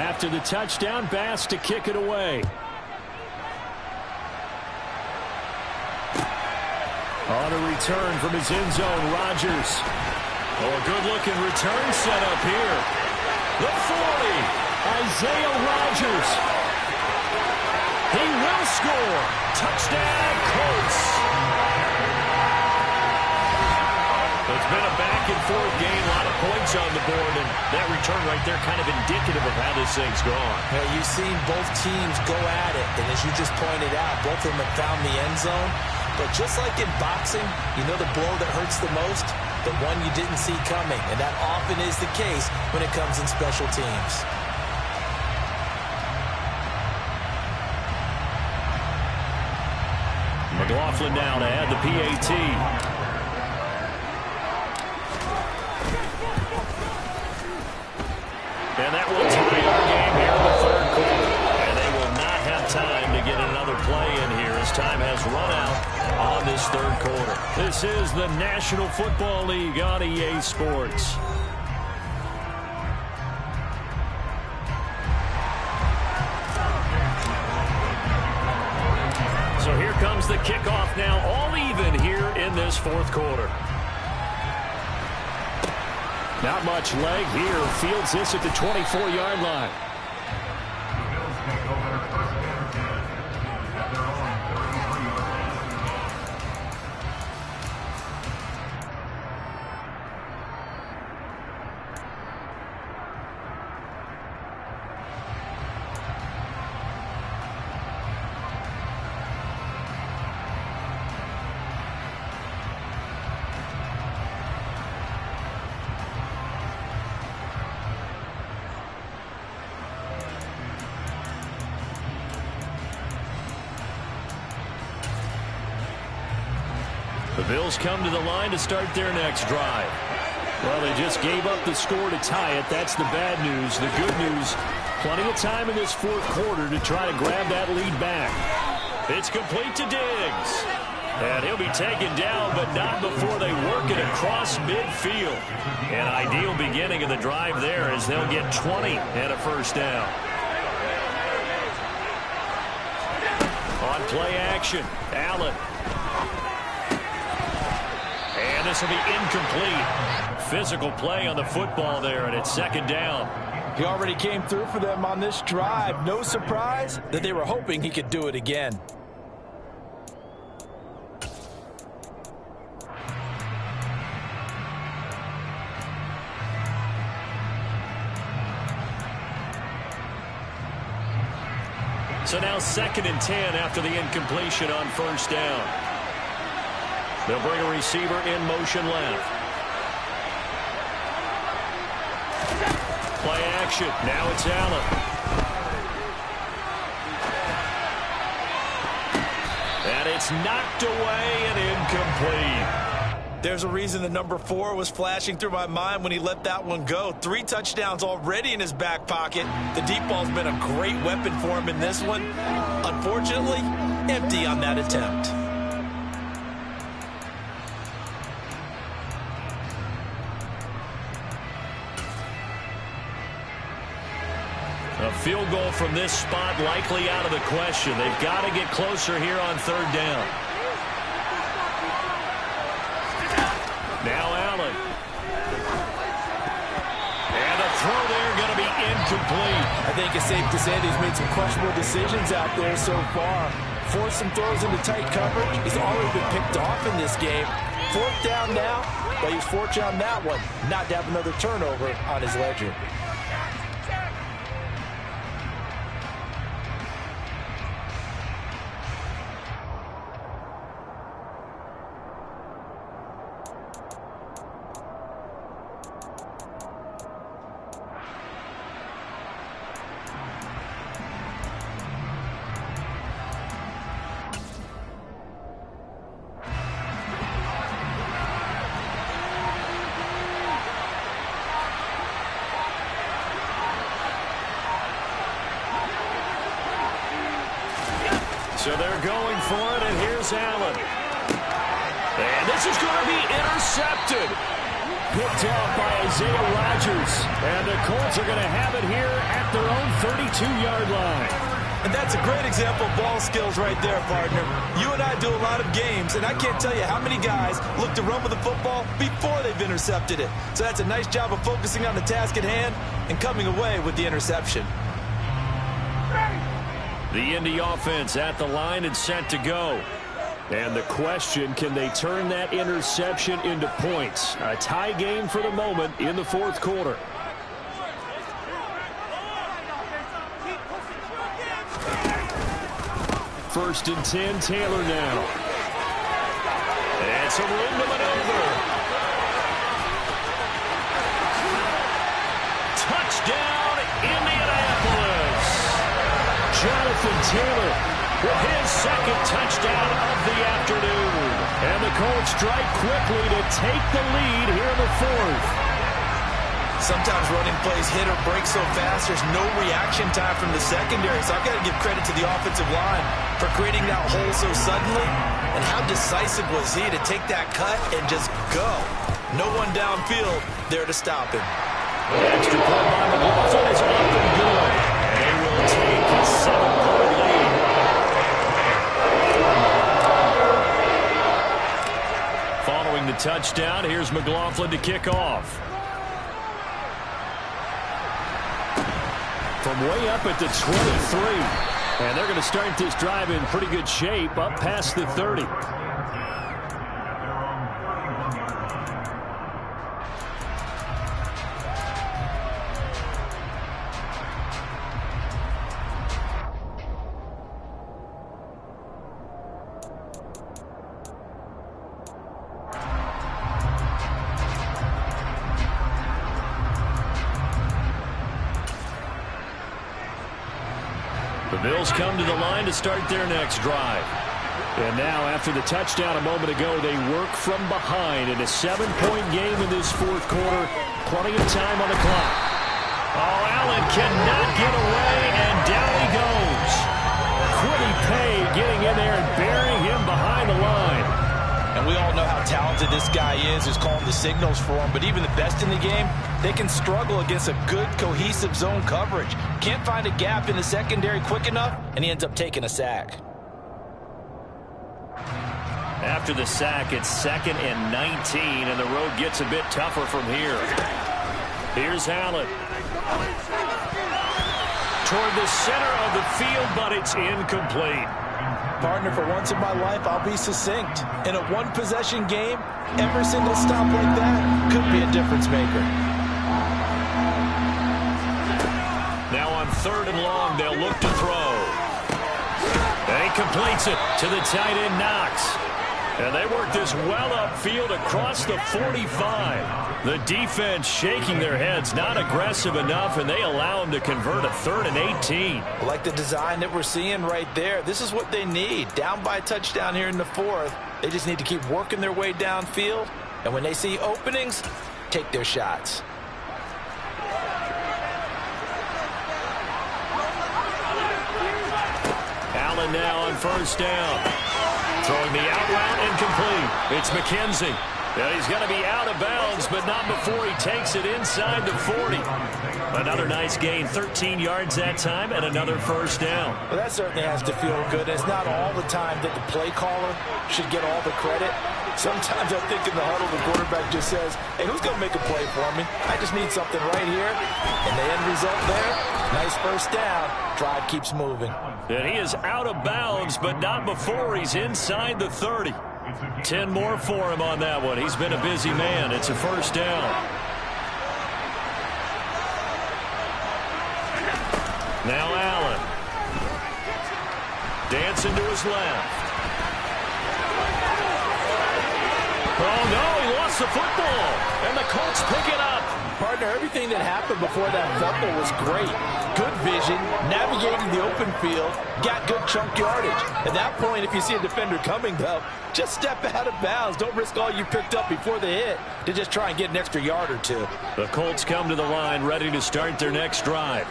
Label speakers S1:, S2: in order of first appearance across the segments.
S1: After the touchdown, Bass to kick it away. On a return from his end zone, Rodgers. Oh, a good-looking return set up here. The 40, Isaiah Rodgers. He will score. Touchdown, Colts. It's been a back-and-forth game, a lot of points on the board, and that return right there kind of indicative of how this thing's gone.
S2: Hey, you've seen both teams go at it, and as you just pointed out, both of them have found the end zone. But just like in boxing, you know the blow that hurts the most? The one you didn't see coming, and that often is the case when it comes in special teams.
S1: McLaughlin now to add the PAT. And that will tie our game here in the third quarter. And they will not have time to get another play in here as time has run out on this third quarter. This is the National Football League on EA Sports. So here comes the kickoff now, all even here in this fourth quarter. Not much leg here. Fields this at the 24-yard line. The Bills come to the line to start their next drive. Well, they just gave up the score to tie it. That's the bad news. The good news, plenty of time in this fourth quarter to try to grab that lead back. It's complete to Diggs. And he'll be taken down, but not before they work it across midfield. An ideal beginning of the drive there as they'll get 20 and a first down. On play action, Allen. And this will be incomplete. Physical play on the football there, and it's second down.
S2: He already came through for them on this drive. No surprise that they were hoping he could do it again.
S1: So now 2nd and 10 after the incompletion on first down. They'll bring a receiver in motion left. Play action. Now it's Allen. And it's knocked away and incomplete.
S2: There's a reason the number 4 was flashing through my mind when he let that one go. 3 touchdowns already in his back pocket. The deep ball's been a great weapon for him in this one. Unfortunately, empty on that attempt.
S1: A field goal from this spot likely out of the question. They've got to get closer here on third down. Now Allen. And the throw there going to be incomplete.
S2: I think it's safe to say that he's made some questionable decisions out there so far. Forced some throws into tight coverage. He's already been picked off in this game. 4th down now, but he's fortunate on that one not to have another turnover on his ledger.
S1: So they're going for it, and here's Allen. And this is going to be intercepted. picked off by Isaiah Rodgers. And the Colts are going to have it here at their own 32-yard line.
S2: And that's a great example of ball skills right there, partner. You and I do a lot of games, and I can't tell you how many guys look to run with the football before they've intercepted it. So that's a nice job of focusing on the task at hand and coming away with the interception.
S1: The Indy offense at the line and set to go. And the question, can they turn that interception into points? A tie game for the moment in the fourth quarter. First and 10, Taylor now. And some room to maneuver. Touchdown, Indianapolis. Jonathan Taylor with his second touchdown of the afternoon. And the Colts strike quickly to take the lead here in the fourth.
S2: Sometimes running plays hit or break so fast, there's no reaction time from the secondary. So I've got to give credit to the offensive line for creating that hole so suddenly. And how decisive was he to take that cut and just go? No one downfield there to stop him.
S1: Extra point by McLaughlin is up and good. They will take a 7-point lead. Following the touchdown, here's McLaughlin to kick off. From way up at the 23. And they're going to start this drive in pretty good shape up past the 30. The Bills come to the line to start their next drive. And now, after the touchdown a moment ago, they work from behind in a 7-point game in this fourth quarter. Plenty of time on the clock. Oh, Allen cannot get away, and down he goes. Kwity Paye getting in there and burying him behind the line.
S2: And we all know how talented this guy is, who's calling the signals for him. But even the best in the game, they can struggle against a good, cohesive zone coverage. Can't find a gap in the secondary quick enough, and he ends up taking a sack.
S1: After the sack, it's 2nd and 19, and the road gets a bit tougher from here. Here's Allen. Toward the center of the field, but it's incomplete.
S2: Partner, for once in my life, I'll be succinct. In a one-possession game, every single stop like that could be a difference maker.
S1: Now on 3rd and long, they'll look to throw. And he completes it to the tight end, Knox. And they work this well upfield across the 45. The defense shaking their heads, not aggressive enough, and they allow them to convert a 3rd and 18.
S2: Like the design that we're seeing right there, this is what they need. Down by a touchdown here in the fourth. They just need to keep working their way downfield. And when they see openings, take their shots.
S1: Allen now on 1st down. Throwing the out route incomplete. It's McKenzie. Yeah, he's going to be out of bounds, but not before he takes it inside the 40. Another nice gain, 13 yards that time, and another 1st down.
S2: Well, that certainly has to feel good. It's not all the time that the play caller should get all the credit. Sometimes I think in the huddle, the quarterback just says, hey, who's going to make a play for me? I just need something right here. And the end result there, nice 1st down. Drive keeps moving.
S1: And he is out of bounds, but not before he's inside the 30. 10 more for him on that one. He's been a busy man. It's a 1st down. Now Allen. Dancing to his left. Oh, no, he lost the football. And the Colts pick it up.
S2: Partner, everything that happened before that fumble was great. Good vision, navigating the open field, got good chunk yardage. At that point, if you see a defender coming, though, just step out of bounds. Don't risk all you picked up before the hit to just try and get an extra yard or two.
S1: The Colts come to the line ready to start their next drive.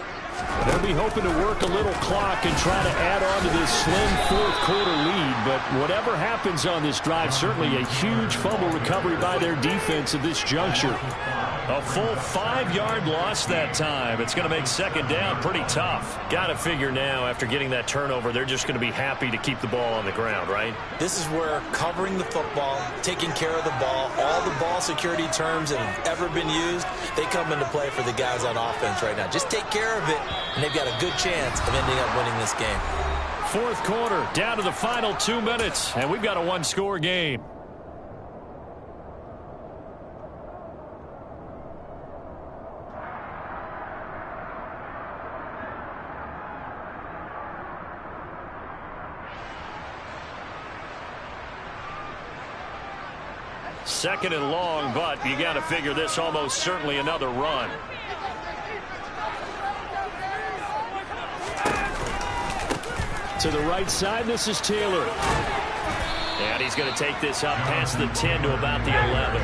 S1: They'll be hoping to work a little clock and try to add on to this slim fourth-quarter lead. But whatever happens on this drive, certainly a huge fumble recovery by their defense at this juncture. A full 5-yard loss that time. It's going to make second down pretty tough. Got to figure now, after getting that turnover, they're just going to be happy to keep the ball on the ground, right?
S2: This is where covering the football, taking care of the ball, all the ball security terms that have ever been used, they come into play for the guys on offense right now. Just take care of it, and they've got a good chance of ending up winning this game.
S1: Fourth quarter, down to the final 2 minutes, and we've got a one-score game. Second and long, but you got to figure this almost certainly another run. To the right side, this is Taylor. And he's going to take this up past the 10 to about the 11.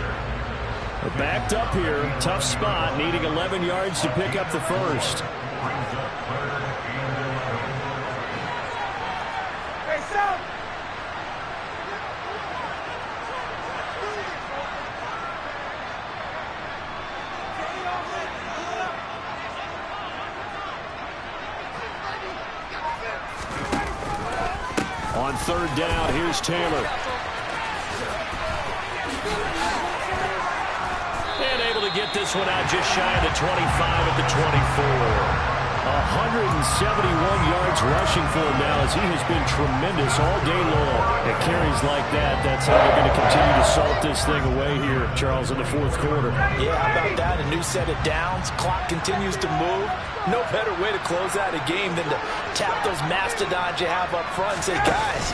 S1: We're backed up here. Tough spot, needing 11 yards to pick up the first. On third down, here's Taylor. And able to get this one out just shy of the 25 at the 24. 171 yards rushing for him now, as he has been tremendous all day long. At carries like that, that's how they're going to continue to salt this thing away here, Charles, in the fourth quarter.
S2: Yeah, how about that? A new set of downs. Clock continues to move. No better way to close out a game than to tap those mastodons you have up front and say, guys,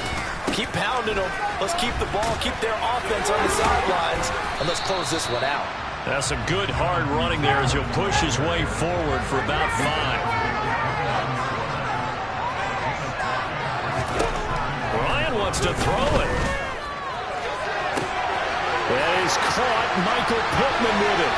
S2: keep pounding them. Let's keep the ball, keep their offense on the sidelines, and let's close this one out.
S1: That's some good hard running there as he'll push his way forward for about 5. Ryan wants to throw it. That is caught. Michael Pittman with it.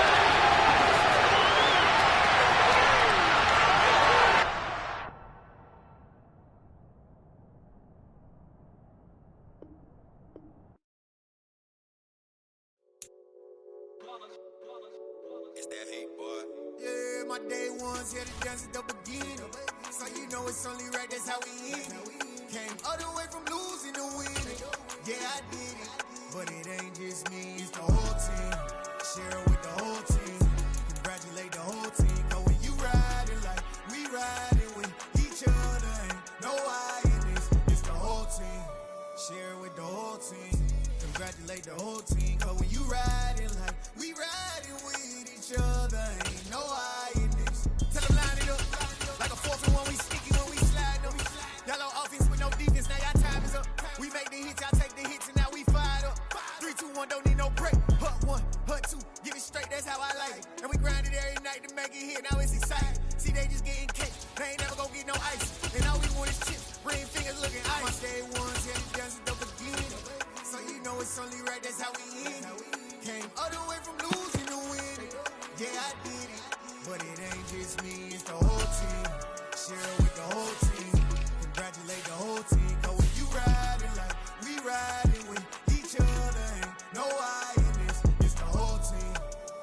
S3: My day ones, yeah, the dance at the beginning. So you know it's only right, that's how we end it. Came all the way from losing to winning. Yeah, I did it, but it ain't just me, it's the whole team. Share it with the whole team. Congratulate the whole team. Cause when you riding like we riding with each other, ain't no I in this, it's the whole team. Share it with the whole team. Congratulate the whole team. Cause when you riding like we riding with each other, ain't no I. Like a 4-1, we sticky when we slide them. Yellow offense with no defense, now y'all time is up. We make the hits, y'all take the hits, and now we fired up. 3, 2, 1, don't need no break. Hut 1, hut 2, get it straight, that's how I like it. And we grind it every night to make it hit, now it's exciting. See, they just getting cake, they ain't never gonna get no ice. And all we want is chips, ring fingers looking ice. My day ones, yeah, the dance at the beginning. So you know it's only right, that's how we end it. Came all the way from losing to winning. Yeah, I did it, but it ain't just me, it's the whole team. Share it with the whole team. Congratulate the whole team. Cause when you riding like we riding with each other, ain't no I in this, it's the whole team.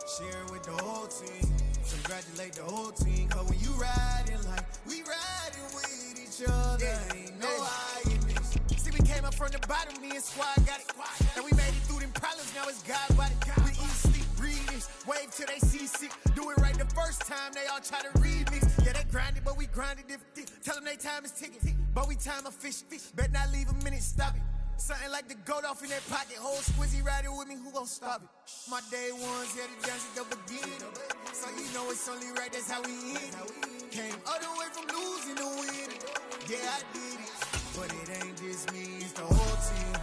S3: Share it with the whole team. Congratulate the whole team. Cause when you riding like we riding with each other, ain't no I in this. See, we came up from the bottom, me and squad got it. And we made it through them problems, now it's God body. We eat, sleep, breathe this, wave till they see sick. Do it right the first time, they all try to remix. Yeah, they grinded, but we grinded different. Tell them they time is ticking, but we time a fish. Bet not leave a minute, stop it. Something like the goat off in their pocket. Whole squizzy riding with me, who gon' stop it? My day ones, yeah, the dance at the beginning. So you know it's only right, that's how we end it. Came all the way from losing to winning. Yeah, I did it, but it ain't just me, it's the whole team.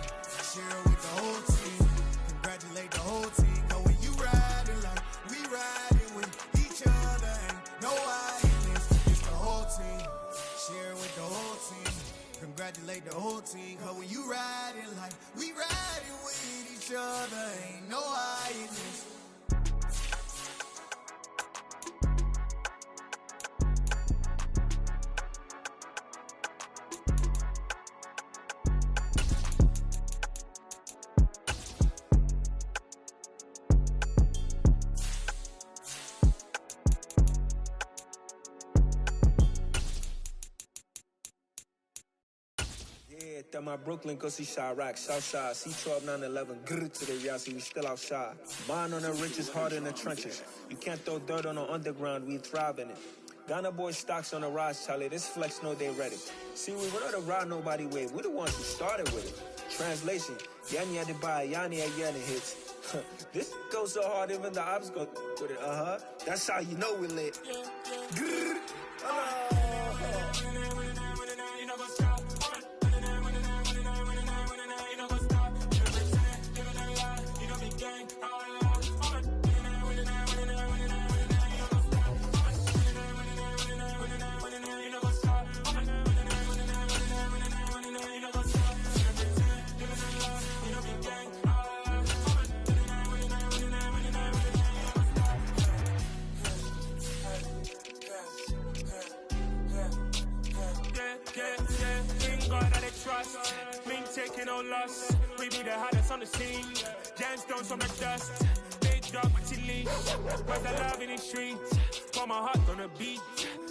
S3: Share it with the whole team. Congratulate the whole team. Cause when you riding like we riding with each other, ain't no I in this, it's the whole team. Share it with the whole team. Congratulate the whole team. Cause when you riding like we riding with each other, ain't no I in this.
S4: That my Brooklyn go see Chirac, Southside, C12 911, grrr to the Yassi, we still outside. Mine on the riches, hard in the trenches. You can't throw dirt on the underground, we thrive in it. Ghana boy stocks on the rise, Charlie, this flex know they ready. See, we run the ride nobody wave, we the ones who started with it. Translation, Yani had to buy, Yani had Yanni hits. This goes so hard, even the ops go with it, That's how you know we lit. Grrr.
S5: Taking no loss, we be the hottest on the scene. Gemstones from the dust, big dog with chili. Where's the love in the streets? Pour my heart on the beat.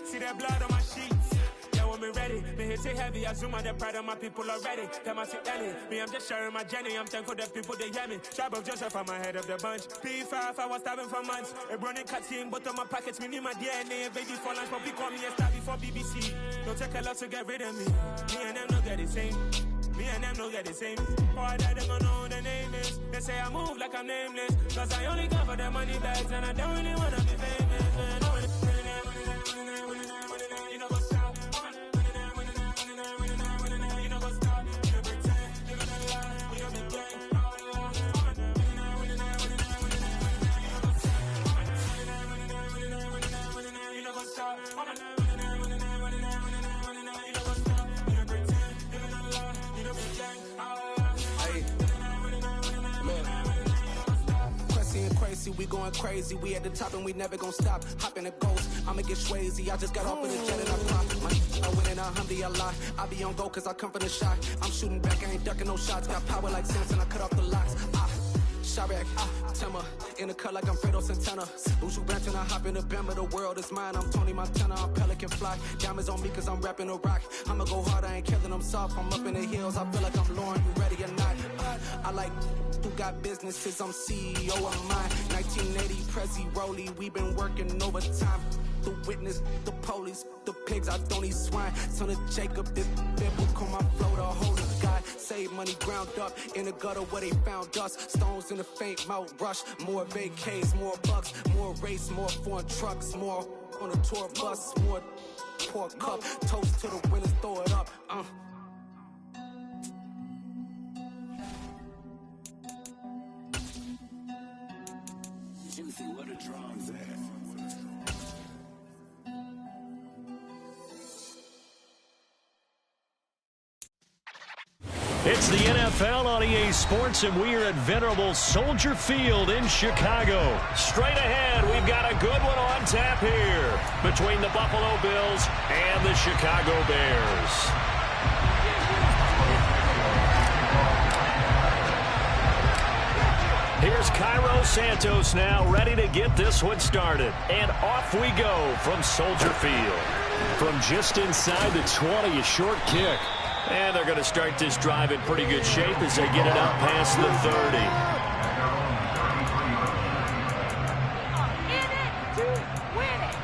S5: See that blood on my sheets. Yeah, when we ready, me hit it heavy. I zoom on the pride of my people already. Them I see Ellie, me I'm just sharing my journey. I'm thankful that people they hear me. Tribe of Joseph, I'm ahead of the bunch. P5, I was starving for months. A running cutting, but on my pockets, me need my DNA. Baby for lunch, but we call me a star before BBC. Don't take a lot to get rid of me. Me and them don't get the same. Me and them don't get the same. All that they gonna know the name is. They say I move like I'm nameless. Cause I only come for the money bags and I don't really wanna be famous. You know what's up? You know what's up? You pretend you're gonna lie. We don't be gang. You know what's up?
S6: Crazy, we going crazy. We at the top and we never gonna stop. Hop in the ghost, I'ma get swayzy. I just got off in the jet and I pop. I win in a Humvee a lot. I be on go cause I come from the shot. I'm shooting back, I ain't ducking no shots. Got power like Samson, I cut off the locks. Chirac, Timmer, in the cut like I'm Fredo Santana. Bushu Branson, I hop in the Bama, the world is mine. I'm Tony Montana, I'm Pelican Fly. Diamonds on me cause I'm rapping a rock. I'ma go hard, I ain't killing them soft. I'm up in the hills, I feel like I'm Lauren, you ready or not? I like who got businesses, I'm CEO of mine. 1980 Prezi Rolly, we been working overtime. The witness, the police, the pigs, I don't eat swine. Son of Jacob, this biblical, my flow, the holy God. Save money ground up in the gutter where they found us. Stones in the faint mouth rush. More vacays, more bucks, more race, more foreign trucks, more on a tour bus, more pork cup. Toast to the winners, throw it up.
S7: Juicy, what a drums at.
S1: It's the NFL on EA Sports, and we are at venerable Soldier Field in Chicago. Straight ahead, we've got a good one on tap here between the Buffalo Bills and the Chicago Bears. Here's Cairo Santos now, ready to get this one started. And off we go from Soldier Field. From just inside the 20, a short kick. And they're going to start this drive in pretty good shape as they get it up past the 30.
S8: In it to win it.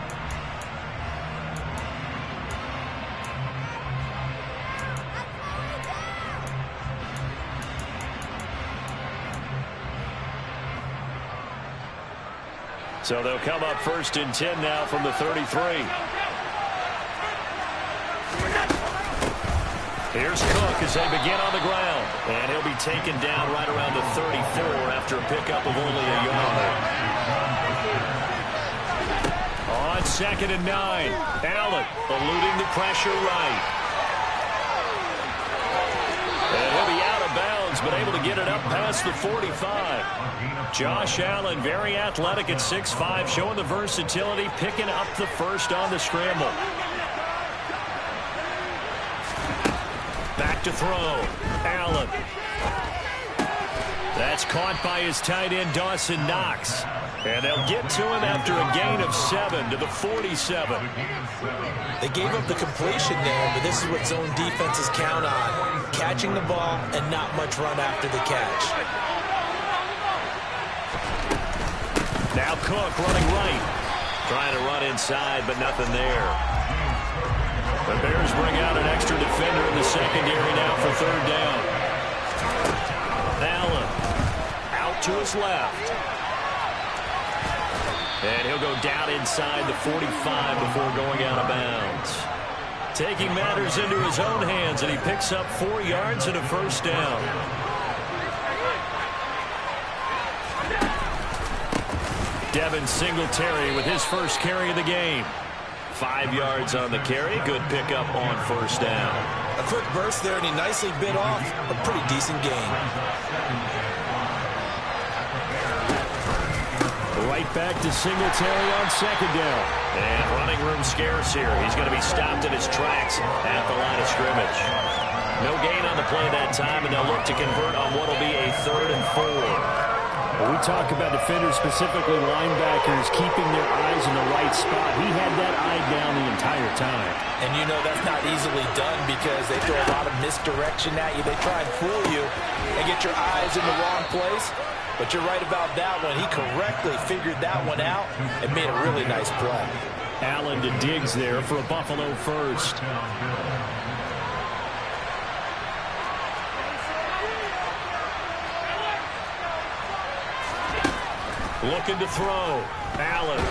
S1: So they'll come up 1st and 10 now from the 33. Here's Cook as they begin on the ground. And he'll be taken down right around the 34 after a pickup of only a yard. On 2nd and 9, Allen eluding the pressure right. And he'll be out of bounds, but able to get it up past the 45. Josh Allen, very athletic at 6'5", showing the versatility, picking up the first on the scramble. Back to throw. Allen. That's caught by his tight end, Dawson Knox. And they'll get to him after a gain of 7 to the 47.
S2: They gave up the completion there, but this is what zone defenses count on. Catching the ball and not much run after the catch.
S1: Now Cook running right. Trying to run inside, but nothing there. The Bears bring out an extra defender in the secondary now for third down. Allen out to his left. And he'll go down inside the 45 before going out of bounds. Taking matters into his own hands, and he picks up 4 yards and a first down. Devin Singletary with his first carry of the game. 5 yards on the carry. Good pickup on first down.
S2: A quick burst there, and he nicely bit off a pretty decent gain.
S1: Right back to Singletary on second down. And running room scarce here. He's going to be stopped in his tracks at the line of scrimmage. No gain on the play that time, and they'll look to convert on what will be a 3rd and 4. When we talk about defenders, specifically linebackers, keeping their eyes in the right spot, he had that eye down the entire time.
S2: And you know that's not easily done because they throw a lot of misdirection at you. They try and fool you and get your eyes in the wrong place. But you're right about that one. He correctly figured that one out and made a really nice play.
S1: Allen to Diggs there for a Buffalo first. Looking to throw. Allen.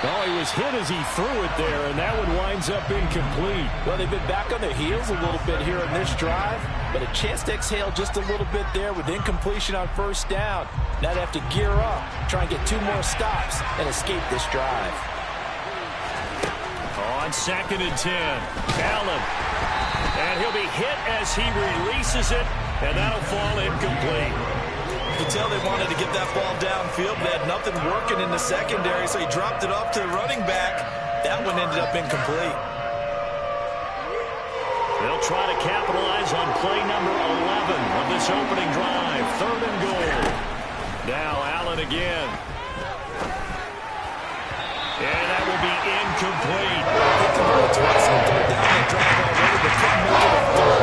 S1: Oh, he was hit as he threw it there, and that one winds up incomplete.
S2: Well, they've been back on their heels a little bit here on this drive, but a chance to exhale just a little bit there with incompletion on first down. Now they have to gear up, try and get 2 more stops, and escape this drive.
S1: On 2nd and 10, Allen. And he'll be hit as he releases it, and that'll fall incomplete.
S2: You could tell they wanted to get that ball downfield. They had nothing working in the secondary, so he dropped it off to the running back. That one ended up incomplete.
S1: They'll try to capitalize on play number 11 of this opening drive. 3rd and goal. Now Allen again. And that will be incomplete.
S2: They converted twice on 3rd down and drive already, but couldn't make it a 3rd.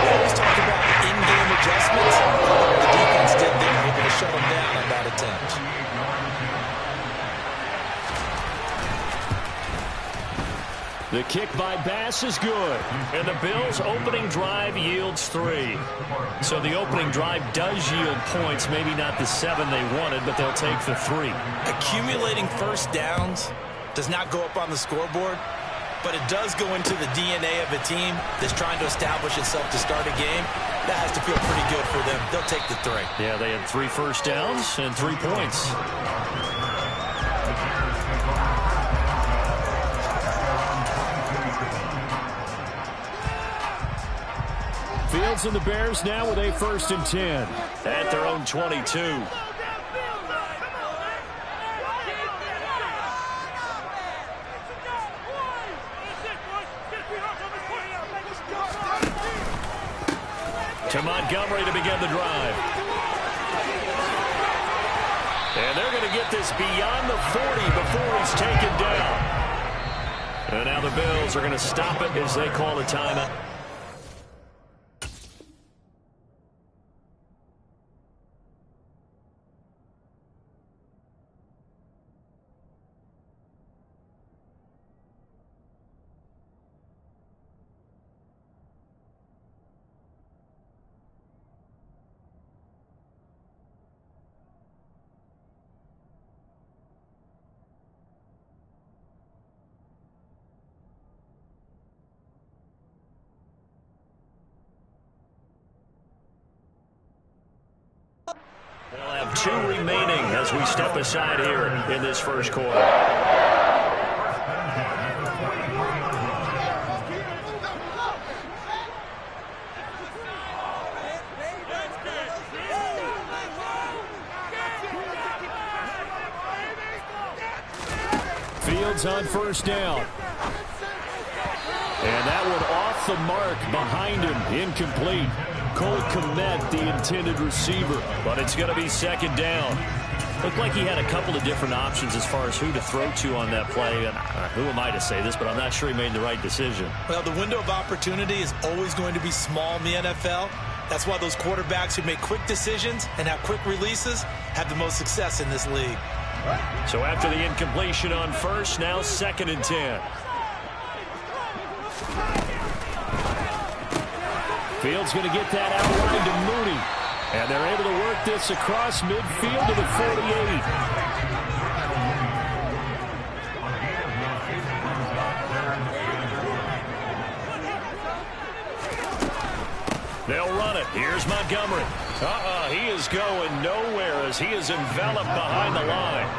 S2: They always talk about in-game adjustments. The defense did there. Able to shut them down on that attempt.
S1: The kick by Bass is good. And the Bills' opening drive yields 3. So the opening drive does yield points. Maybe not the 7 they wanted, but they'll take the 3.
S2: Accumulating first downs does not go up on the scoreboard, but it does go into the DNA of a team that's trying to establish itself to start a game. That has to feel pretty good for them. They'll take the 3.
S1: Yeah, they had 3 first downs and 3 points. Fields and the Bears now with a 1st and 10 at their own 22. To Montgomery to begin the drive. And they're going to get this beyond the 40 before he's taken down. And now the Bills are going to stop it as they call a timeout. They'll have 2 remaining as we step aside here in this first quarter. Fields on first down. And that one off the mark behind him, incomplete. Cole Kmet, the intended receiver, but it's going to be 2nd down. Looked like he had a couple of different options as far as who to throw to on that play. And who am I to say this, but I'm not sure he made the right decision.
S2: Well, the window of opportunity is always going to be small in the NFL. That's why those quarterbacks who make quick decisions and have quick releases have the most success in this league.
S1: So after the incompletion on first, now 2nd and 10. Fields going to get that outline to Mooney. And they're able to work this across midfield to the 48. They'll run it. Here's Montgomery. He is going nowhere as he is enveloped behind the line.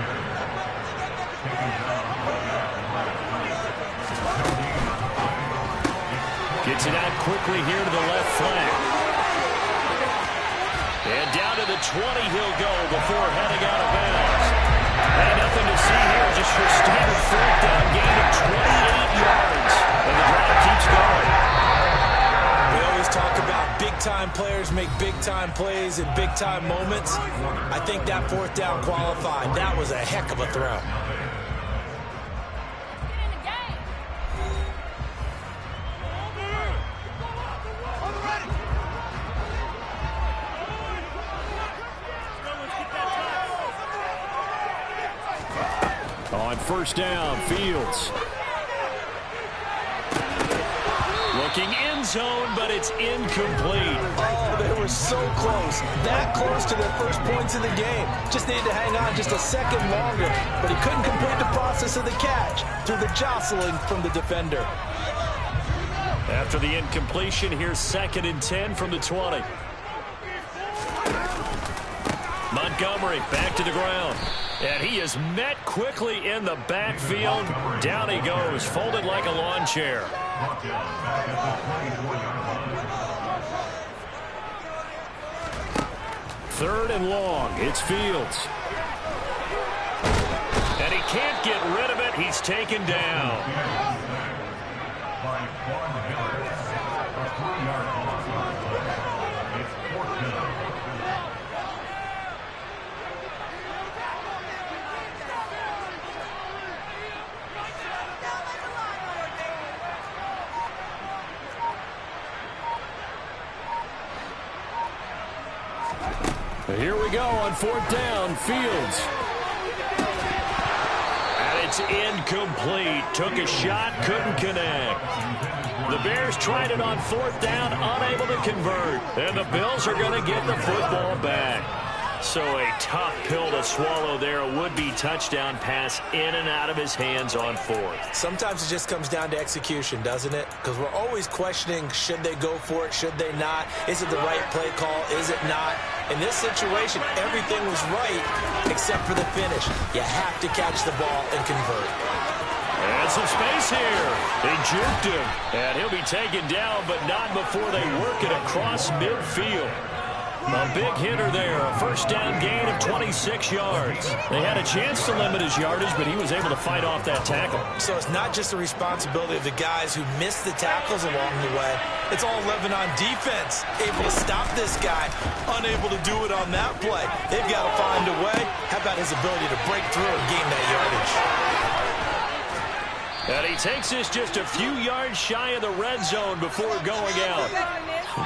S1: Gets it out quickly here to the left flank. And down to the 20 he'll go before heading out of bounds. And nothing to see here, just your standard 4th down gain of 28 yards. And the drive keeps going.
S2: We always talk about big-time players make big-time plays in big-time moments. I think that 4th down qualified. That was a heck of a throw.
S1: On first down, Fields. Looking end zone, but it's incomplete.
S2: Oh, they were so close. That close to their first points in the game. Just needed to hang on just a second longer. But he couldn't complete the process of the catch through the jostling from the defender.
S1: After the incompletion, here's 2nd and 10 from the 20. Montgomery back to the ground. And he is met quickly in the backfield. Down he goes, folded like a lawn chair. 3rd and long. It's Fields. And he can't get rid of it. He's taken down. Here we go on 4th down, Fields. And it's incomplete. Took a shot, couldn't connect. The Bears tried it on 4th down, unable to convert. And the Bills are going to get the football back. So a tough pill to swallow there. A would-be touchdown pass in and out of his hands on 4th.
S2: Sometimes it just comes down to execution, doesn't it? Because we're always questioning, should they go for it, should they not? Is it the right play call, is it not? In this situation, everything was right except for the finish. You have to catch the ball and convert.
S1: And some space here. They juked him. And he'll be taken down, but not before they work it across midfield. A big hitter there, a first down gain of 26 yards. They had a chance to limit his yardage, but he was able to fight off that tackle.
S2: So it's not just the responsibility of the guys who missed the tackles along the way. It's all 11 on defense, able to stop this guy, unable to do it on that play. They've got to find a way. How about his ability to break through and gain that yardage?
S1: And he takes this just a few yards shy of the red zone before going out.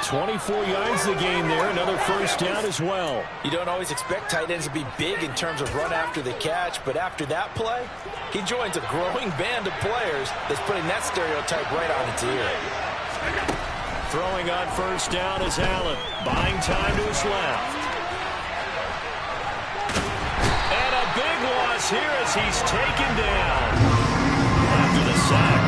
S1: 24 yards the gain there, another first down as well.
S2: You don't always expect tight ends to be big in terms of run after the catch, but after that play, he joins a growing band of players that's putting that stereotype right on its ear.
S1: Throwing on first down is Allen, buying time to his left. And a big loss here as he's taken down. After the sack,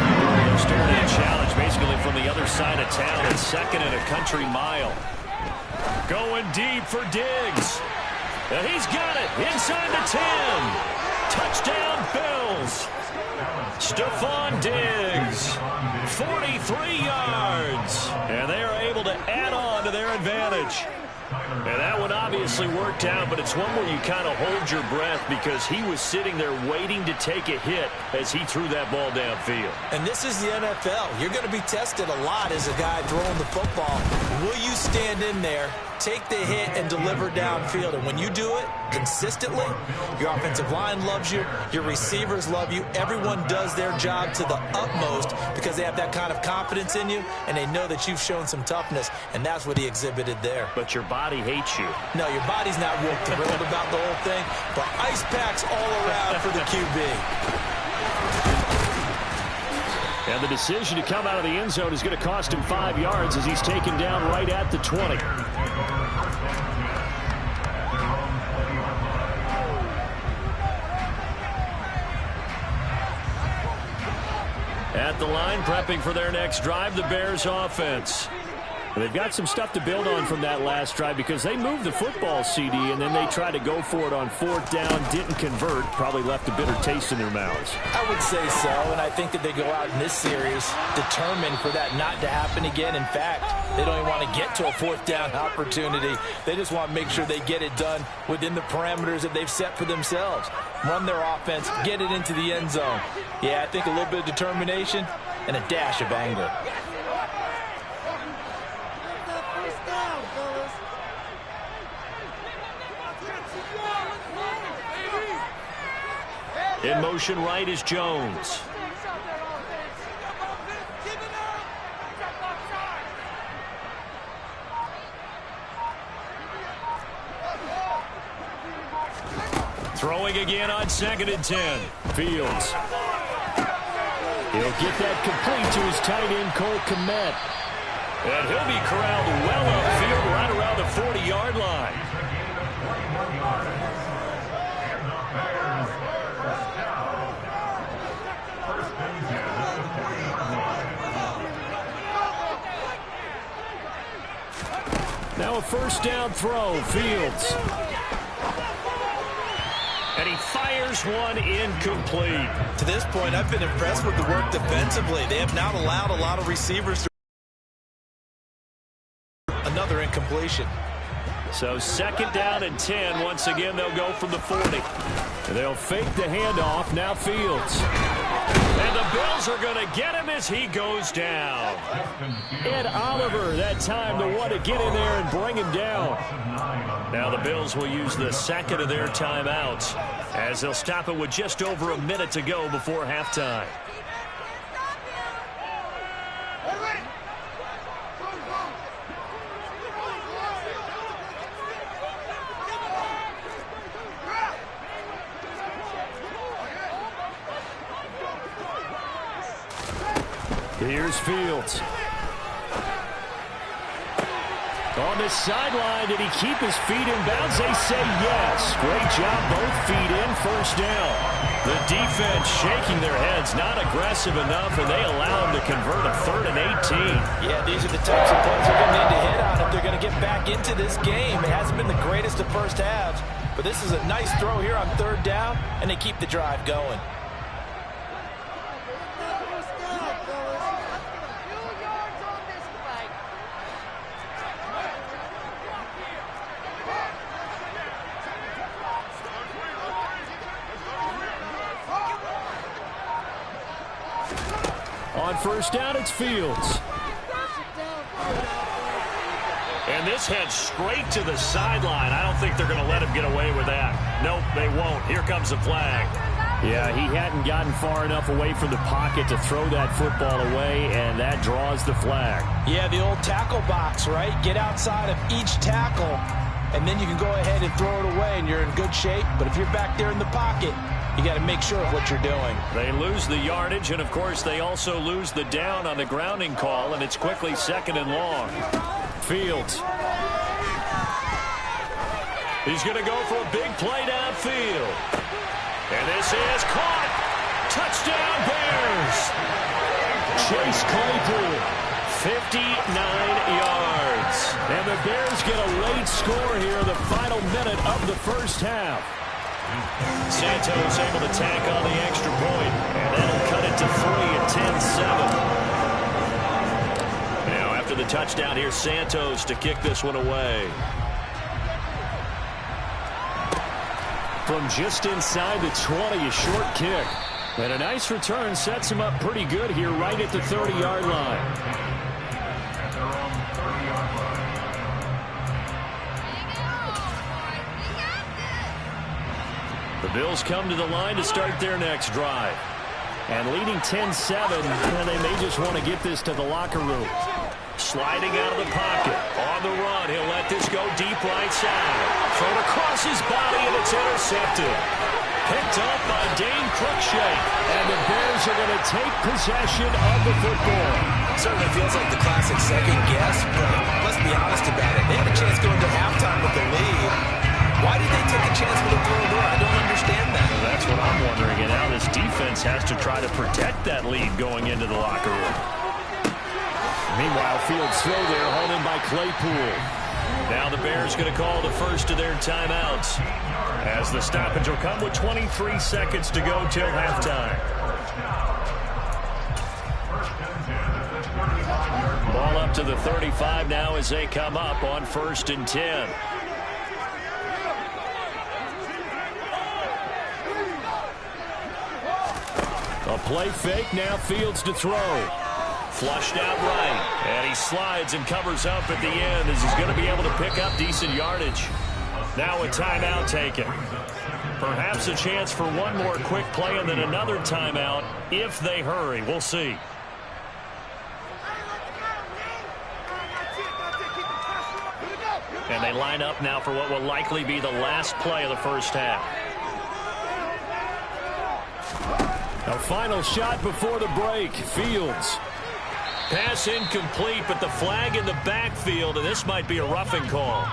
S1: they're staring at a challenge basically from the other side of town at 2nd and a country mile. Going deep for Diggs. And he's got it inside the 10. Touchdown Bills. Stephon Diggs, 43 yards. And they are able to add on to their advantage. And that one obviously worked out, but it's one where you kind of hold your breath because he was sitting there waiting to take a hit as he threw that ball downfield.
S2: And this is the NFL. You're going to be tested a lot as a guy throwing the football. Will you stand in there, take the hit and deliver downfield. And when you do it consistently, your offensive line loves you, your receivers love you. Everyone does their job to the utmost because they have that kind of confidence in you, and they know that you've shown some toughness, and that's what he exhibited there.
S1: But your body hates you.
S2: No, your body's not real thrilled about the whole thing, but ice packs all around for the QB.
S1: And the decision to come out of the end zone is going to cost him 5 yards as he's taken down right at the 20. At the line, prepping for their next drive, the Bears offense. They've got some stuff to build on from that last drive because they moved the football, CD, and then they tried to go for it on 4th down, didn't convert, probably left a bitter taste in their mouths.
S2: I would say so, and I think that they go out in this series determined for that not to happen again. In fact, they don't even want to get to a 4th down opportunity. They just want to make sure they get it done within the parameters that they've set for themselves. Run their offense, get it into the end zone. Yeah, I think a little bit of determination and a dash of anger.
S1: In motion right is Jones. Throwing again on 2nd and 10. Fields. He'll get that complete to his tight end, Cole Kmet. And he'll be corralled well upfield right around the 40-yard line. Now a 1st down throw, Fields. And he fires one incomplete.
S2: To this point, I've been impressed with the work defensively. They have not allowed a lot of receivers to... Another incompletion.
S1: So 2nd down and 10. Once again, they'll go from the 40. And they'll fake the handoff. Now Fields. And the Bills are going to get him as he goes down. Ed Oliver, that time, the one to get in there and bring him down. Now the Bills will use the 2nd of their timeouts as they'll stop it with just over a minute to go before halftime. Here's Fields. On the sideline, did he keep his feet in bounds? They say yes. Great job, both feet in, 1st down. The defense shaking their heads, not aggressive enough, and they allow him to convert a 3rd and 18.
S2: Yeah, these are the types of plays they're going to need to hit on if they're going to get back into this game. It hasn't been the greatest of first halves, but this is a nice throw here on 3rd down, and they keep the drive going.
S1: On 1st down, it's Fields. And this heads straight to the sideline. I don't think they're going to let him get away with that. Nope, they won't. Here comes the flag. Yeah, he hadn't gotten far enough away from the pocket to throw that football away, and that draws the flag.
S2: Yeah, the old tackle box, right? Get outside of each tackle, and then you can go ahead and throw it away, and you're in good shape. But if you're back there in the pocket, you got to make sure of what you're doing. They
S1: lose the yardage, and, of course, they also lose the down on the grounding call, and it's quickly 2nd and long. Fields. He's going to go for a big play downfield. And this is caught. Touchdown, Bears. Chase Claypool, 59 yards. And the Bears get a late score here in the final minute of the 1st half. Santos able to tack on the extra point, and that'll cut it to 3 at 10-7. Now, after the touchdown, here's Santos to kick this one away. From just inside the 20, a short kick. And a nice return sets him up pretty good here right at the 30-yard line. Bills come to the line to start their next drive. And leading 10-7, and they may just want to get this to the locker room. Sliding out of the pocket. On the run, he'll let this go deep right side. Thrown across his body, and it's intercepted. Picked up by Dane Cruikshank. And the Bears are going to take possession of the football.
S2: Certainly feels like the classic second guess, but let's be honest about it. They had a chance going to halftime with the lead. Why did they take a chance with a throw there? I don't understand that.
S1: Well, that's what I'm wondering. And now this defense has to try to protect that lead going into the locker room. Meanwhile, Fields throw there, hauled in by Claypool. Now the Bears going to call the first of their timeouts, as the stoppage will come with 23 seconds to go till halftime. Ball up to the 35 now as they come up on 1st and 10. A play fake, now Fields to throw. Flushed out right, and he slides and covers up at the end as he's going to be able to pick up decent yardage. Now a timeout taken. Perhaps a chance for one more quick play and then another timeout if they hurry. We'll see. And they line up now for what will likely be the last play of the first half. A final shot before the break. Fields. Pass incomplete, but the flag in the backfield, and this might be a roughing call.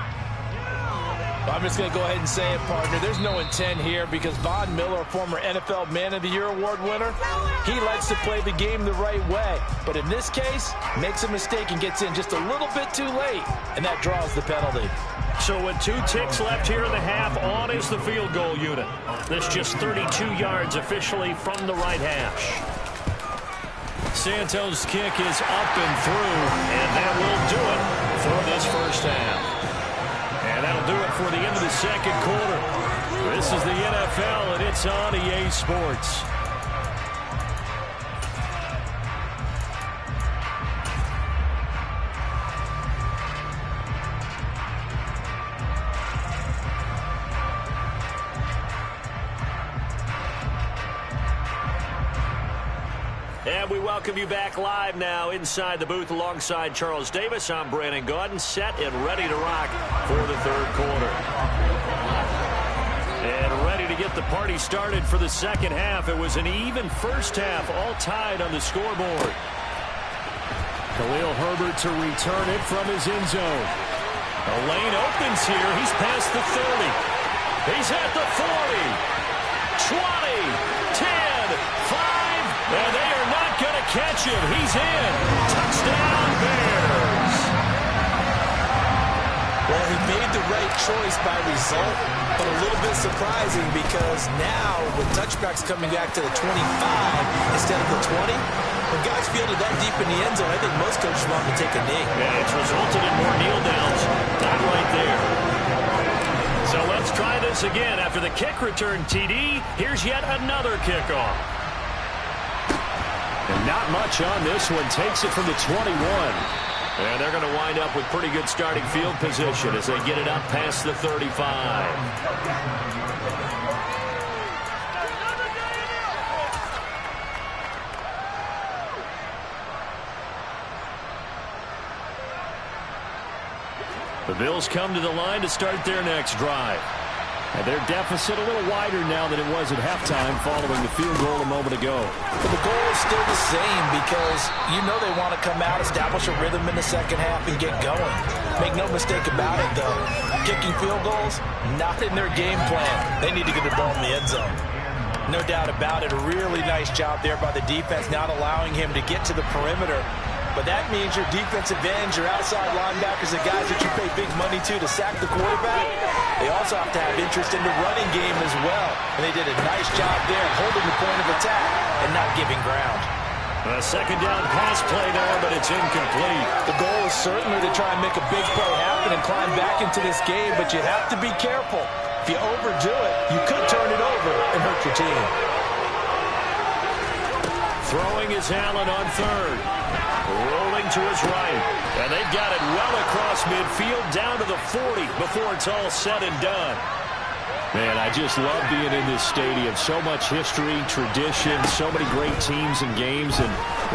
S2: I'm just going to go ahead and say it, partner. There's no intent here because Von Miller, former NFL Man of the Year award winner, he likes to play the game the right way. But in this case, makes a mistake and gets in just a little bit too late, and that draws the penalty.
S1: So with 2 ticks left here in the half, on is the field goal unit. This just 32 yards officially from the right hash. Santos' kick is up and through, and that will do it for this first half. And that'll do it for the end of the second quarter. This is the NFL, and it's on EA Sports. And we welcome you back live now inside the booth alongside Charles Davis. I'm Brandon Gaudin, set and ready to rock for the third quarter. And ready to get the party started for the second half. It was an even first half, all tied on the scoreboard. Khalil Herbert to return it from his end zone. A lane opens here. He's past the 30. He's at the 40. 20, 10, 5, and they are not going to catch him. He's in. Touchdown, Bears.
S2: Well, he made the right choice by result, but a little bit surprising because now with touchbacks coming back to the 25 instead of the 20, when guys fielded that deep in the end zone, I think most coaches want to take a knee.
S1: Yeah, it's resulted in more kneel downs. Not right there. So let's try this again. After the kick return TD, here's yet another kickoff. And not much on this one. Takes it from the 21. And they're going to wind up with pretty good starting field position as they get it up past the 35. The Bills come to the line to start their next drive. And their deficit a little wider now than it was at halftime following the field goal a moment ago.
S2: But the goal is still the same because you know they want to come out, establish a rhythm in the second half, and get going. Make no mistake about it, though. Kicking field goals, not in their game plan. They need to get the ball in the end zone. No doubt about it. A really nice job there by the defense, not allowing him to get to the perimeter. But that means your defensive ends, your outside linebackers, the guys that you pay big money to sack the quarterback, they also have to have interest in the running game as well. And they did a nice job there holding the point of attack and not giving ground.
S1: A second down pass play there, but it's incomplete.
S2: The goal is certainly to try and make a big play happen and climb back into this game, but you have to be careful. If you overdo it, you could turn it over and hurt your team.
S1: Throwing is Allen on third. Rolling to his right. And they've got it well across midfield down to the 40 before it's all said and done. Man, I just love being in this stadium. So much history, tradition, so many great teams and games, and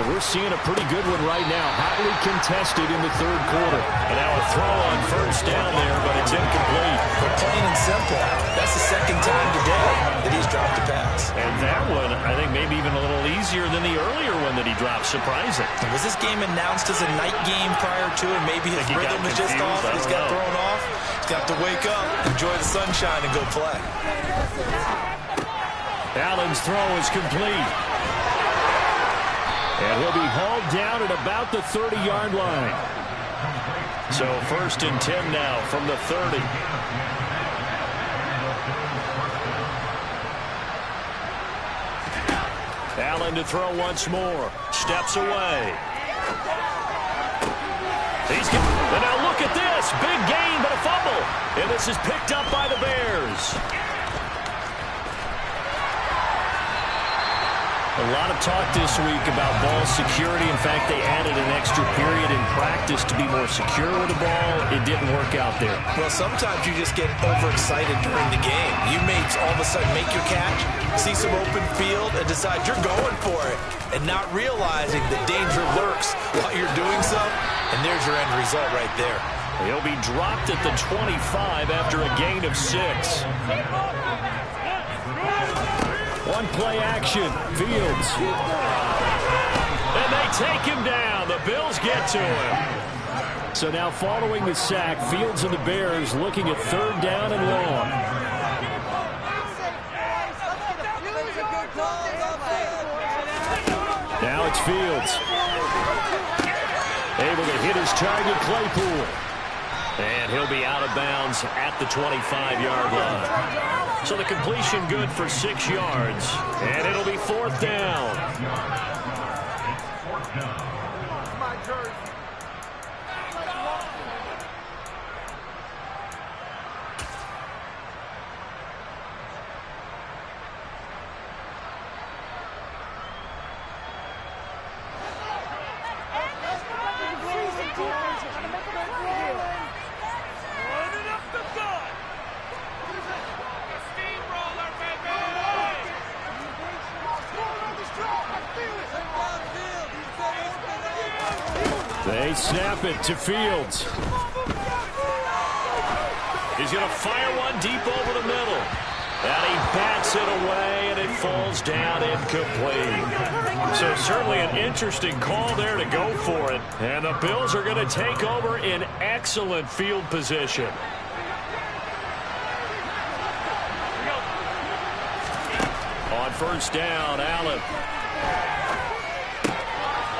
S1: we're seeing a pretty good one right now. Hotly contested in the third quarter. And now a throw on first down there, but it's incomplete.
S2: But plain and simple, that's the second time today that he's dropped a pass.
S1: And that one, I think maybe even a little easier than the earlier one that he dropped. Surprising.
S2: Was this game announced as a night game prior to, and maybe his rhythm is just off? He's got thrown off. He's got to wake up, enjoy the sunshine, and go play.
S1: Allen's throw is complete. And he'll be hauled down at about the 30-yard line. So 1st and 10 now from the 30. Allen to throw once more. Steps away. And now look at this. Big gain, but a fumble. And this is picked up by the Bears. A lot of talk this week about ball security. In fact, they added an extra period in practice to be more secure with the ball. It didn't work out there.
S2: Well, sometimes you just get overexcited during the game. You may all of a sudden make your catch, see some open field, and decide you're going for it, and not realizing the danger lurks while you're doing so. And there's your end result right there.
S1: He'll be dropped at the 25 after a gain of 6. One play action, Fields. And they take him down. The Bills get to him. So now following the sack, Fields and the Bears looking at 3rd down and long. Now it's Fields. Able to hit his target, Claypool. And he'll be out of bounds at the 25-yard line. So the completion good for 6 yards. And it'll be 4th down. They snap it to Fields. He's going to fire one deep over the middle. And he bats it away, and it falls down incomplete. So certainly an interesting call there to go for it. And the Bills are going to take over in excellent field position. On 1st down, Allen.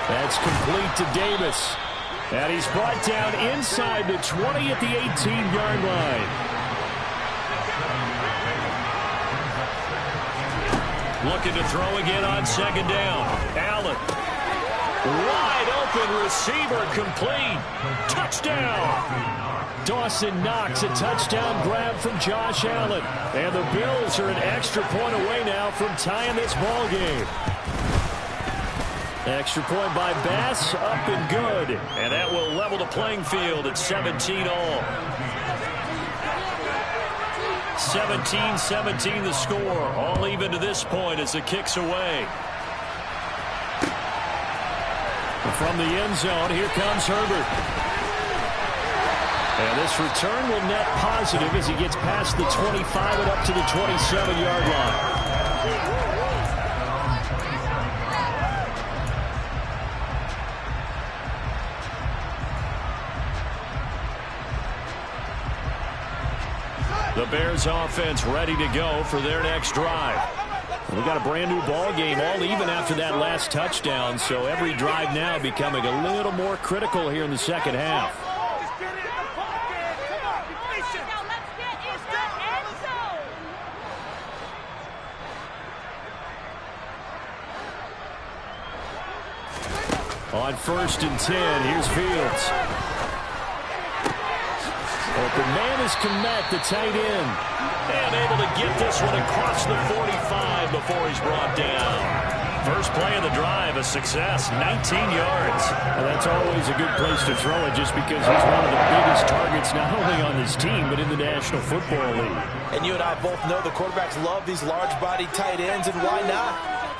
S1: That's complete to Davis. And he's brought down inside the 20 at the 18-yard line. Looking to throw again on 2nd down. Allen. Wide open receiver complete. Touchdown. Dawson Knox, a touchdown grab from Josh Allen. And the Bills are an extra point away now from tying this ball game. Extra point by Bass, up and good. And that will level the playing field at 17 all. 17-17 the score. All even to this point as the kick's away. From the end zone, here comes Herbert. And this return will net positive as he gets past the 25 and up to the 27-yard line. The Bears offense ready to go for their next drive. We got a brand new ball game, all even after that last touchdown, so every drive now becoming a little more critical here in the second half. On 1st and 10, here's Fields. Open man is Kmet, the tight end. And able to get this one across the 45 before he's brought down. First play of the drive, a success, 19 yards.
S9: Well, that's always a good place to throw it just because he's one of the biggest targets not only on this team but in the National Football League.
S2: And you and I both know the quarterbacks love these large-bodied tight ends, and why not?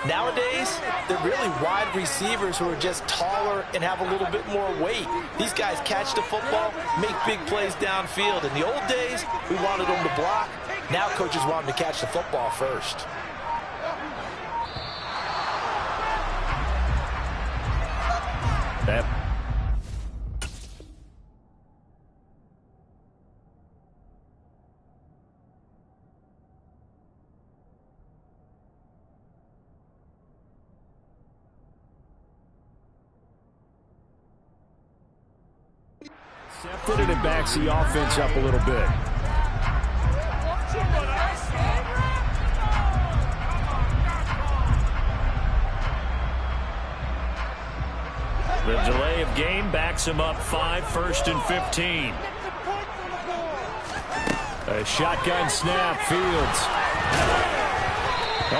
S2: Nowadays, they're really wide receivers who are just taller and have a little bit more weight. These guys catch the football, make big plays downfield. In the old days, we wanted them to block. Now coaches want them to catch the football first.
S9: Separated and backs the offense up a little bit.
S1: The delay of game backs him up 5, 1st and 15. A shotgun snap, Fields.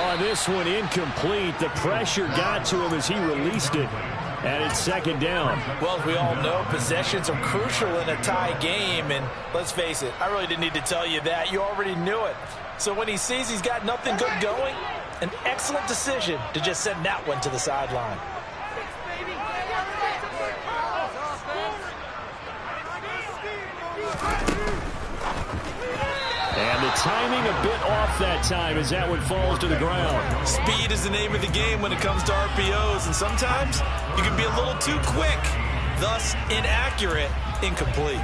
S1: On this one, incomplete. The pressure got to him as he released it. And it's 2nd down.
S2: Well, as we all know, possessions are crucial in a tie game. And let's face it, I really didn't need to tell you that. You already knew it. So when he sees he's got nothing good going, an excellent decision to just send that one to the sideline.
S1: And the timing a bit off that time as that one falls to the ground.
S2: Speed is the name of the game when it comes to RPOs, and sometimes you can be a little too quick, thus inaccurate, incomplete.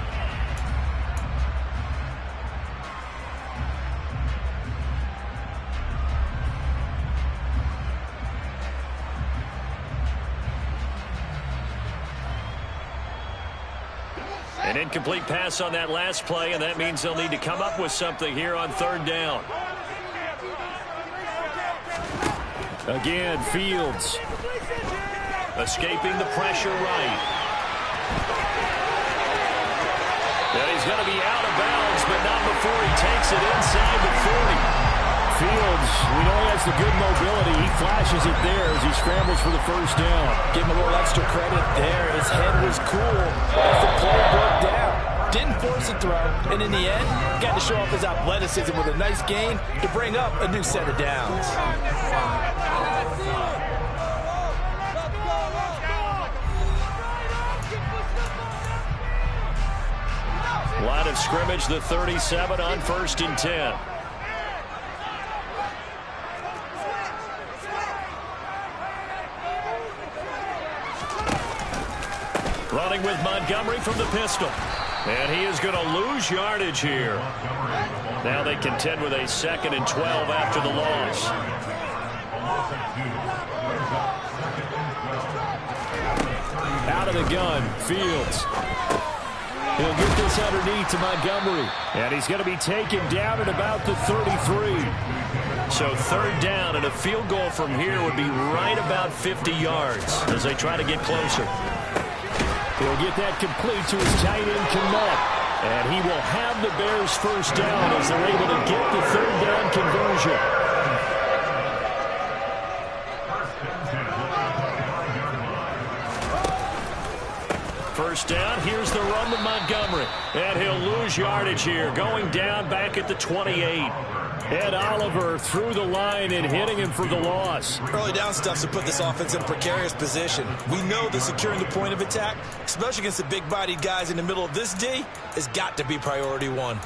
S1: An incomplete pass on that last play, and that means they'll need to come up with something here on 3rd down. Again, Fields. Escaping the pressure right. And he's going to be out of bounds, but not before he takes it inside the 40.
S9: Fields, we know he has the good mobility. He flashes it there as he scrambles for the 1st down.
S2: Give him a little extra credit there. His head was cool as the play broke down. Didn't force a throw, and in the end, got to show off his athleticism with a nice gain to bring up a new set of downs.
S1: Line of scrimmage, the 37 on 1st and 10. Running with Montgomery from the pistol. And he is going to lose yardage here. Now they contend with a 2nd and 12 after the loss.
S9: Out of the gun, Fields. He'll get this underneath to Montgomery.
S1: And he's going to be taken down at about the 33. So 3rd down, and a field goal from here would be right about 50 yards as they try to get closer.
S9: He'll get that complete to his tight end, Kmet.
S1: And he will have the Bears 1st down as they're able to get the 3rd down conversion. First down, here's the run with Montgomery. And he'll lose yardage here, going down back at the 28.
S9: Ed Oliver through the line and hitting him for the loss.
S2: Early down stuff to put this offense in a precarious position. We know that securing the point of attack, especially against the big-bodied guys in the middle of this D, has got to be priority one.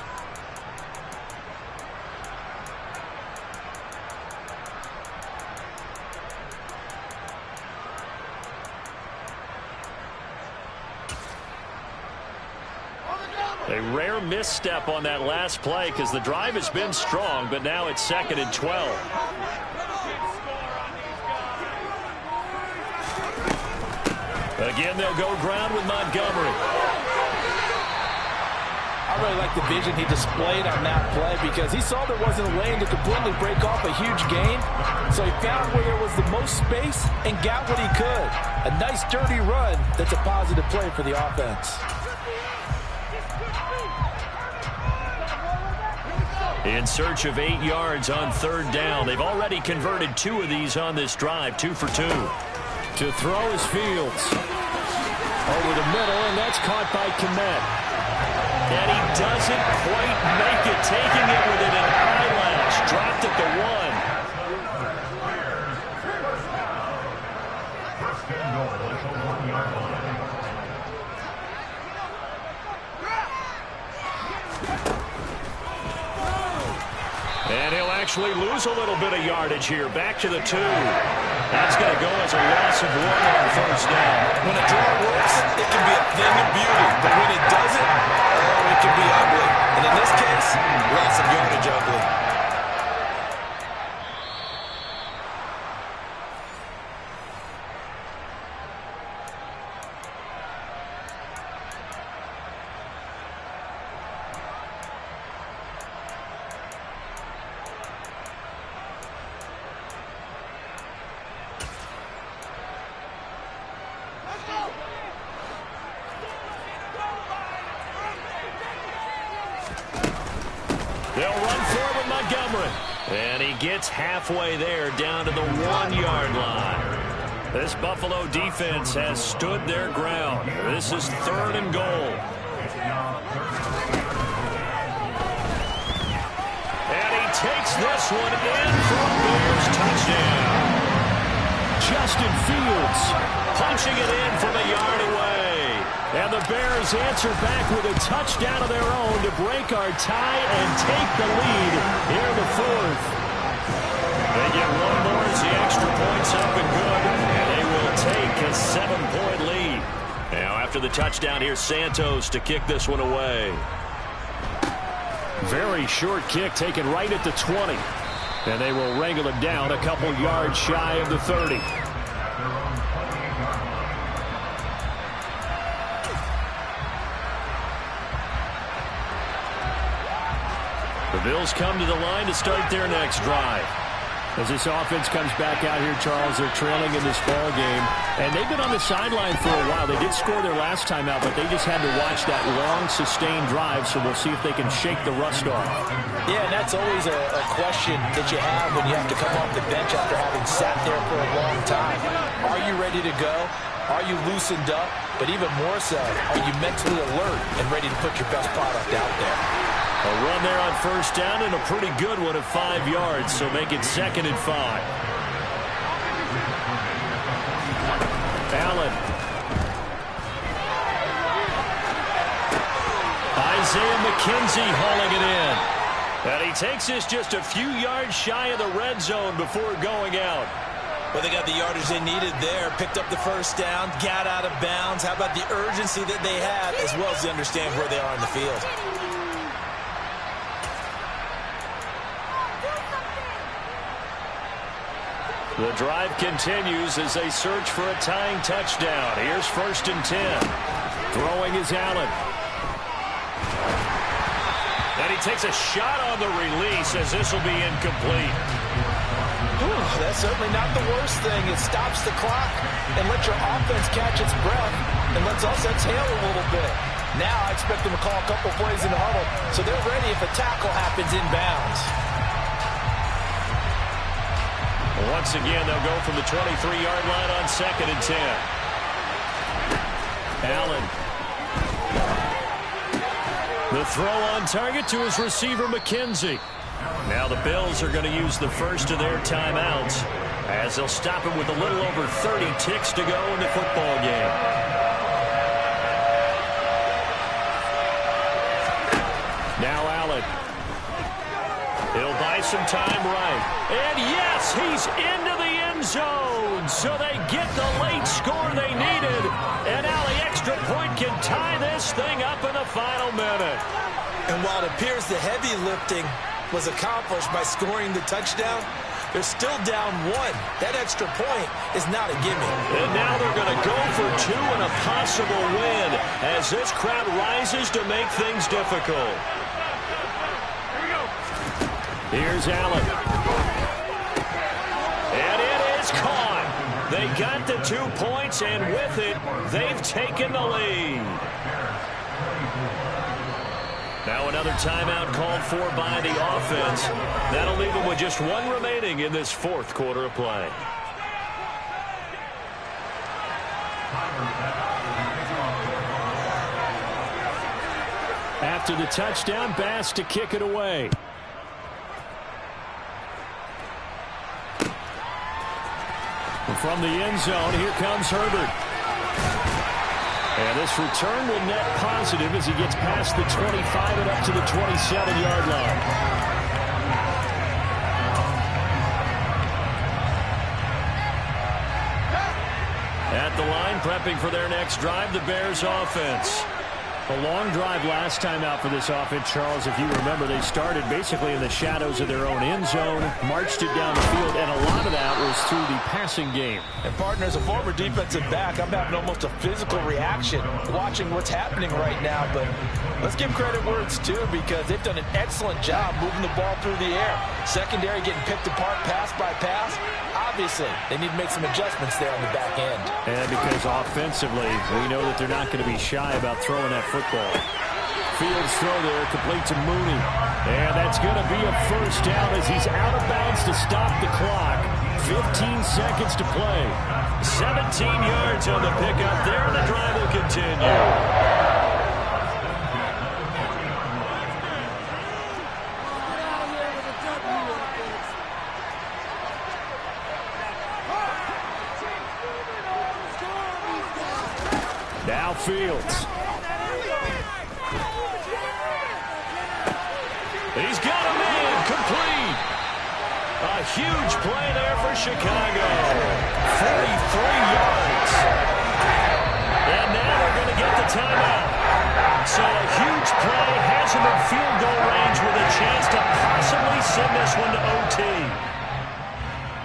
S1: A rare misstep on that last play because the drive has been strong, but now it's 2nd and 12. Again, they'll go ground with Montgomery.
S2: I really like the vision he displayed on that play because he saw there wasn't a lane to completely break off a huge gain. So he found where there was the most space and got what he could. A nice, dirty run that's a positive play for the offense.
S1: in search of 8 yards on 3rd down. They've already converted 2 of these on this drive, 2 for 2.
S9: To throw is Fields. Over the middle, and that's caught by Kmet.
S1: And he doesn't quite make it, taking it within an eyelash. Dropped at the 1. And he'll actually lose a little bit of yardage here. Back to the 2. That's going to go as a loss of 1 on 1st down.
S2: When a draw works, it can be a thing of beauty. But when it doesn't, it can be ugly. And in this case, loss of yardage ugly.
S1: They'll run forward Montgomery. And he gets halfway there down to the 1-yard line. This Buffalo defense has stood their ground. This is 3rd and goal. And he takes this one in for a Bears touchdown.
S9: Justin Fields
S1: punching it in from a yard away. And the Bears answer back with a touchdown of their own to break our tie and take the lead here in the 4th. They get 1 more as the extra point's up and good. And they will take a 7-point lead. Now after the touchdown, here's Santos to kick this one away.
S9: Very short kick taken right at the 20. And they will wrangle it down a couple yards shy of the 30.
S1: The Bills come to the line to start their next drive.
S9: As this offense comes back out here, Charles, they're trailing in this ball game. And they've been on the sideline for a while. They did score their last time out, but they just had to watch that long, sustained drive, so we'll see if they can shake the rust off.
S2: Yeah, and that's always a question that you have when you have to come off the bench after having sat there for a long time. Are you ready to go? Are you loosened up? But even more so, are you mentally alert and ready to put your best product out there?
S1: A run there on 1st down and a pretty good one of 5 yards, so make it 2nd and 5. Allen. Isaiah McKenzie hauling it in. And he takes this just a few yards shy of the red zone before going out.
S2: Well, they got the yardage they needed there, picked up the 1st down, got out of bounds. How about the urgency that they had, as well as they understand where they are in the field?
S1: The drive continues as they search for a tying touchdown. Here's 1st and 10.
S9: Throwing is Allen.
S1: And he takes a shot on the release as this will be incomplete.
S2: That's certainly not the worst thing. It stops the clock and lets your offense catch its breath and lets us exhale a little bit. Now I expect them to call a couple plays in the huddle so they're ready if a tackle happens inbounds.
S1: Once again, they'll go from the 23-yard line on 2nd and 10. Allen. The throw on target to his receiver, McKenzie. Now the Bills are going to use the first of their timeouts as they'll stop it with a little over 30 ticks to go in the football game. Now Allen. He'll buy some time right. And yes, he's into the end zone. So they get the late score they needed. And now the extra point can tie this thing up in the final minute.
S2: And while it appears the heavy lifting was accomplished by scoring the touchdown, they're still down 1. That extra point is not a gimme.
S1: And now they're going to go for 2 and a possible win as this crowd rises to make things difficult.
S9: Here's Allen.
S1: And it is caught. They got the 2 points, and with it, they've taken the lead. Now another timeout called for by the offense. That'll leave them with just one remaining in this fourth quarter of play. After the touchdown, Bass to kick it away. From the end zone, here comes Herbert. And this return will net positive as he gets past the 25 and up to the 27-yard line. At the line, prepping for their next drive, the Bears offense. A long drive last time out for this offense, Charles. If you remember, they started basically in the shadows of their own end zone, marched it down the field, and a lot of that was through the passing game.
S2: And, partner, as a former defensive back, I'm having almost a physical reaction watching what's happening right now. But let's give credit where it's due, because they've done an excellent job moving the ball through the air. Secondary getting picked apart pass by pass. Obviously, they need to make some adjustments there on the back end.
S1: And because offensively, we know that they're not going to be shy about throwing that football. Fields throw there, complete to Mooney. And that's going to be a first down as he's out of bounds to stop the clock. 15 seconds to play. 17 yards on the pickup there, and the drive will continue. Now Fields. He's got a man complete. A huge play there for Chicago. 43 yards. And now they're going to get the timeout. So a huge play has him in field goal range with a chance to possibly send this one to OT.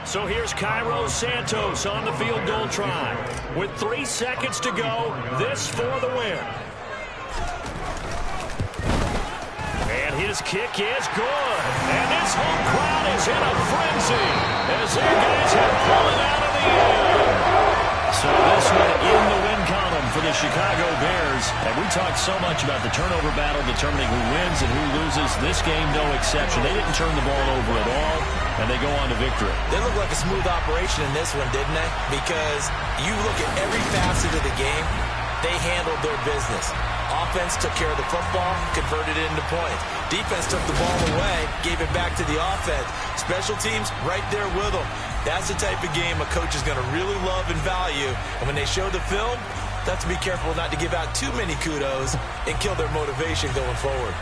S1: So here's Cairo Santos on the field goal try. With 3 seconds to go, this for the win. And his kick is good. And this home crowd is in a frenzy as their guys have pulled it out of the air. So this one in the win column for the Chicago Bears. And we talked so much about the turnover battle determining who wins and who loses. This game, no exception. They didn't turn the ball over at all, and they go on to victory.
S2: They look like a smooth operation in this one, didn't they? Because you look at every facet of the game, they handled their business. Offense took care of the football, converted it into points. Defense took the ball away, gave it back to the offense. Special teams right there with them. That's the type of game a coach is going to really love and value. And when they show the film, they have to be careful not to give out too many kudos and kill their motivation going forward.